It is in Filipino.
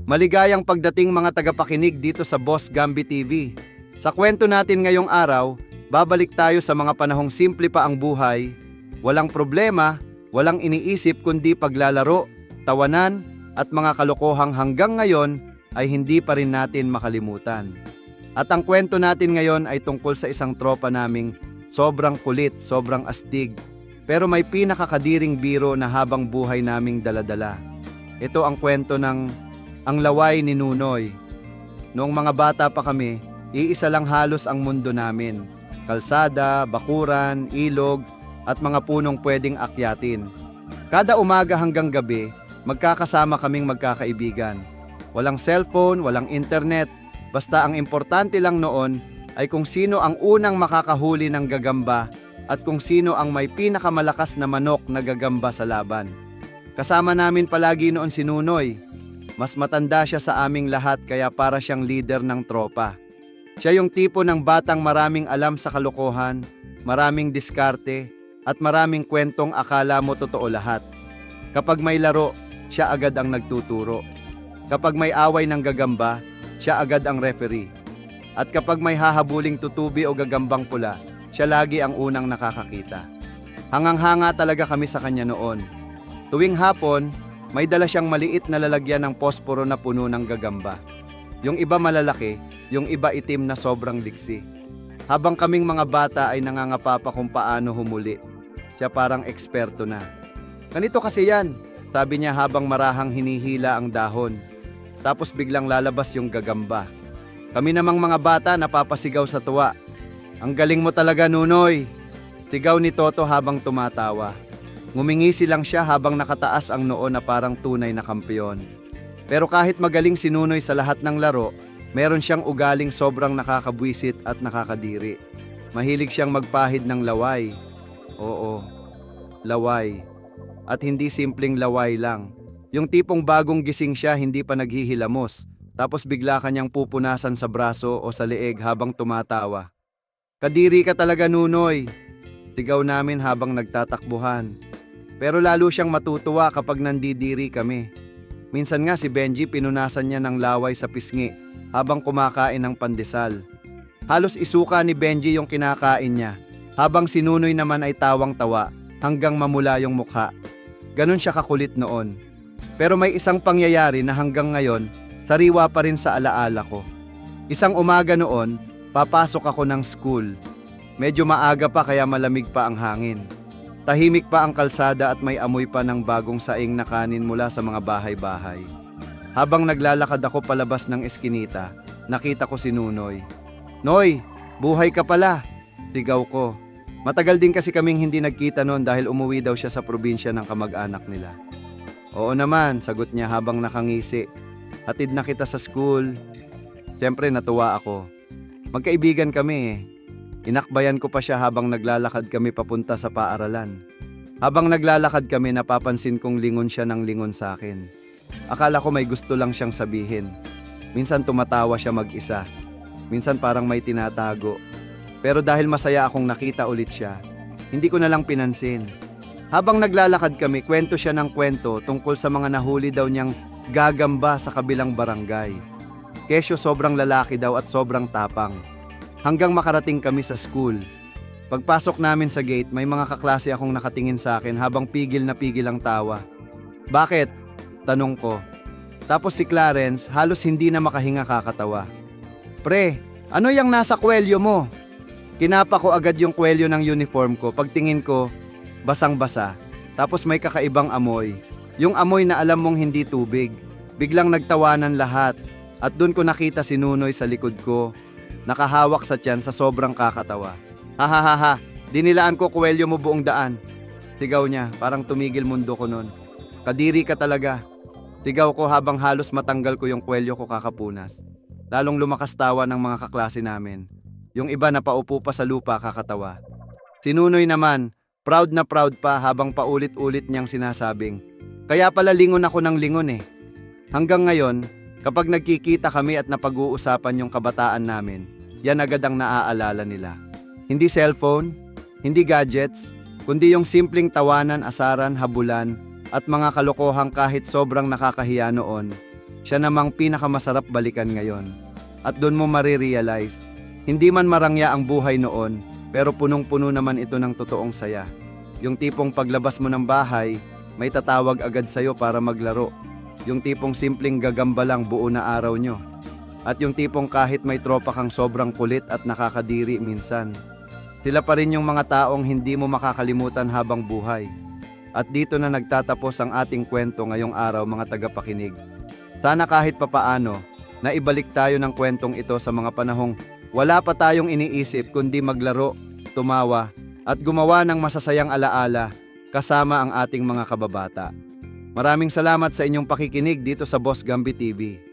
Maligayang pagdating mga tagapakinig dito sa Boss Gambi TV. Sa kwento natin ngayong araw, babalik tayo sa mga panahong simple pa ang buhay, walang problema, walang iniisip kundi paglalaro, tawanan, at mga kalokohang hanggang ngayon ay hindi pa rin natin makalimutan. At ang kwento natin ngayon ay tungkol sa isang tropa naming sobrang kulit, sobrang astig, pero may pinakakadiring biro na habang buhay naming daladala. Ito ang kwento ng Ang Laway ni Nunoy. Noong mga bata pa kami, iisa lang halos ang mundo namin. Kalsada, bakuran, ilog, at mga punong pwedeng akyatin. Kada umaga hanggang gabi, magkakasama kaming magkakaibigan. Walang cellphone, walang internet, basta ang importante lang noon ay kung sino ang unang makakahuli ng gagamba at kung sino ang may pinakamalakas na manok na gagamba sa laban. Kasama namin palagi noon si Nunoy. Mas matanda siya sa aming lahat kaya para siyang leader ng tropa. Siya yung tipo ng batang maraming alam sa kalokohan, maraming diskarte, at maraming kwentong akala mo totoo lahat. Kapag may laro, siya agad ang nagtuturo. Kapag may away ng gagamba, siya agad ang referee. At kapag may hahabuling tutubi o gagambang pula, siya lagi ang unang nakakakita. Hangang-hanga talaga kami sa kanya noon. Tuwing hapon, may dala siyang maliit na lalagyan ng posporo na puno ng gagamba. Yung iba malalaki, yung iba itim na sobrang liksi. Habang kaming mga bata ay nangangapa pa kung paano humuli, siya parang eksperto na. Ganito kasi yan, sabi niya habang marahang hinihila ang dahon. Tapos biglang lalabas yung gagamba. Kami namang mga bata napapasigaw sa tuwa. Ang galing mo talaga, Nunoy! Sigaw ni Toto habang tumatawa. Ngumingisi lang siya habang nakataas ang noo na parang tunay na kampeon. Pero kahit magaling si Nunoy sa lahat ng laro, meron siyang ugaling sobrang nakakabwisit at nakakadiri. Mahilig siyang magpahid ng laway. Oo, laway. At hindi simpleng laway lang. Yung tipong bagong gising siya hindi pa naghihilamos, tapos bigla kanyang pupunasan sa braso o sa leeg habang tumatawa. Kadiri ka talaga, Nunoy! Sigaw namin habang nagtatakbuhan. Pero lalo siyang matutuwa kapag nandidiri kami. Minsan nga si Benji pinunasan niya ng laway sa pisngi habang kumakain ng pandesal. Halos isuka ni Benji yung kinakain niya, habang si Nunoy naman ay tawang-tawa hanggang mamula yung mukha. Ganon siya kakulit noon. Pero may isang pangyayari na hanggang ngayon, sariwa pa rin sa alaala ko. Isang umaga noon, papasok ako ng school. Medyo maaga pa kaya malamig pa ang hangin. Tahimik pa ang kalsada at may amoy pa ng bagong saing na kanin mula sa mga bahay-bahay. Habang naglalakad ako palabas ng eskinita, nakita ko si Nunoy. "Noy, buhay ka pala!" Sigaw ko. Matagal din kasi kaming hindi nagkita noon dahil umuwi daw siya sa probinsya ng kamag-anak nila. "Oo naman," sagot niya habang nakangisi. "Hatid na kita sa school." Siyempre natuwa ako. Magkaibigan kami eh. Inakbayan ko pa siya habang naglalakad kami papunta sa paaralan. Habang naglalakad kami napapansin kong lingon siya ng lingon sa akin. Akala ko may gusto lang siyang sabihin. Minsan tumatawa siya mag-isa. Minsan parang may tinatago. Pero dahil masaya akong nakita ulit siya, hindi ko na lang pinansin. Habang naglalakad kami, kwento siya ng kwento tungkol sa mga nahuli daw niyang gagamba sa kabilang barangay. Kesyo sobrang lalaki daw at sobrang tapang. Hanggang makarating kami sa school. Pagpasok namin sa gate, may mga kaklase akong nakatingin sa akin habang pigil na pigil ang tawa. "Bakit?" tanong ko. Tapos si Clarence halos hindi na makahinga kakatawa. "Pre, ano yung nasa kwelyo mo?" Kinapa ko agad yung kwelyo ng uniform ko. Pagtingin ko, basang-basa. Tapos may kakaibang amoy. Yung amoy na alam mong hindi tubig. Biglang nagtawanan lahat. At dun ko nakita si Nunoy sa likod ko. Nakahawak sa tiyan sa sobrang kakatawa. "Hahaha, dinilaan ko kwelyo mo buong daan." Sigaw niya, parang tumigil mundo ko nun. "Kadiri ka talaga." Sigaw ko habang halos matanggal ko yung kwelyo ko kakapunas. Lalong lumakas tawa ng mga kaklase namin. Yung iba napaupo pa sa lupa kakatawa. Si Nunoy naman, proud na proud pa habang paulit-ulit niyang sinasabing, "Kaya pala lingon ako ng lingon eh." Hanggang ngayon, kapag nagkikita kami at napag-uusapan yung kabataan namin, yan agad ang naaalala nila. Hindi cellphone, hindi gadgets, kundi yung simpleng tawanan, asaran, habulan, at mga kalokohang kahit sobrang nakakahiya noon, siya namang pinakamasarap balikan ngayon. At doon mo marirealize, hindi man marangya ang buhay noon, pero punong-puno naman ito ng totoong saya. Yung tipong paglabas mo ng bahay, may tatawag agad sa'yo para maglaro. Yung tipong simpleng gagamba lang buo na araw nyo. At yung tipong kahit may tropa kang sobrang kulit at nakakadiri minsan, sila pa rin yung mga taong hindi mo makakalimutan habang buhay. At dito na nagtatapos ang ating kwento ngayong araw, mga tagapakinig. Sana kahit papaano, naibalik tayo ng kwentong ito sa mga panahong wala pa tayong iniisip kundi maglaro, tumawa, at gumawa ng masasayang alaala kasama ang ating mga kababata. Maraming salamat sa inyong pakikinig dito sa Boss Gambi TV.